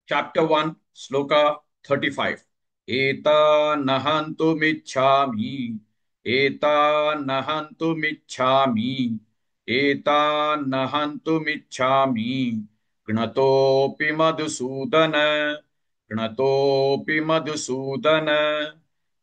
Chapter 1, Sloka 35. Eta nahantumichhami, eta nahantumichhami, eta nahantumichhami, gnatopi madhusudana, gnatopi madhusudana,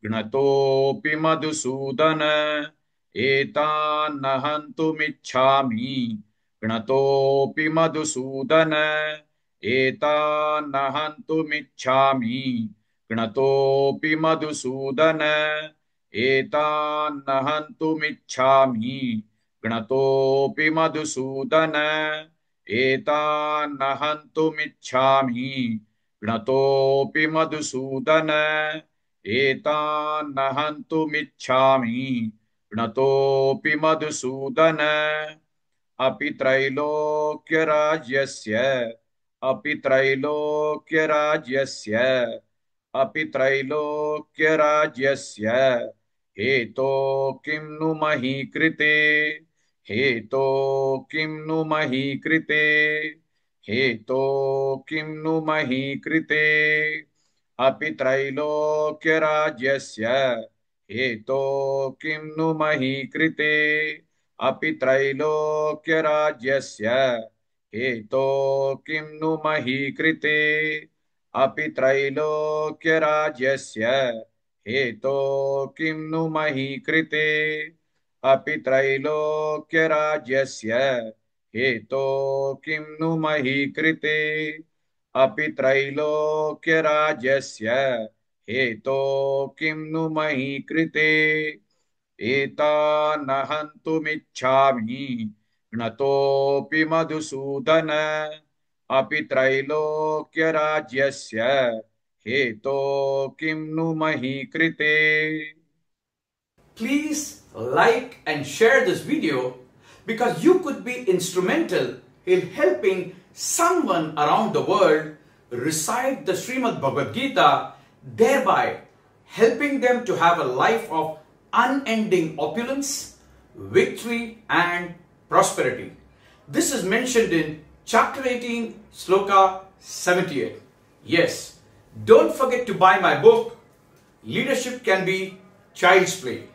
gnatopi madhusudana, eta nahantumichhami, gnatopi madhusudana, eta nahantumiच्छामि gnatopi madhusudana eta nahantumiच्छामि gnatopi madhusudana eta nahantumiच्छामि gnatopi madhusudana eta nahantumiच्छामि gnatopi madhusudana अपि त्रैलोक्यराज्यस्य अपि त्रैलोक्यराज्यस्य अपि त्रैलोक्यराज्यस्य हेतो किं नु मही कृते हेतो किं नु मही कृते हेतो किं नु मही कृते अपि त्रैलोक्यराज्यस्य हेतो किं नु मही कृते अपि त्रैलोक्यराज्यस्य हेतो किं नु मही कृते अपि त्रैलोक्यराज्यस्य हेतो किं नु मही कृते अपि त्रैलोक्यराज्यस्य हेतो किं नु मही कृते अपि त्रैलोक्यराज्यस्य हेतो किं नु मही कृते एतानहन्तुमिच्छामि gnatopi madhusudan अपि त्रैलोक्यराज्यस्य हेतो किं नु मही कृते. Please like and share this video because you could be instrumental in helping someone around the world recite the Srimad Bhagavad Gita, thereby helping them to have a life of unending opulence, victory and prosperity. This is mentioned in chapter 18, Sloka 78. Yes, don't forget to buy my book, Leadership Can Be Child's Play.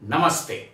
Namaste.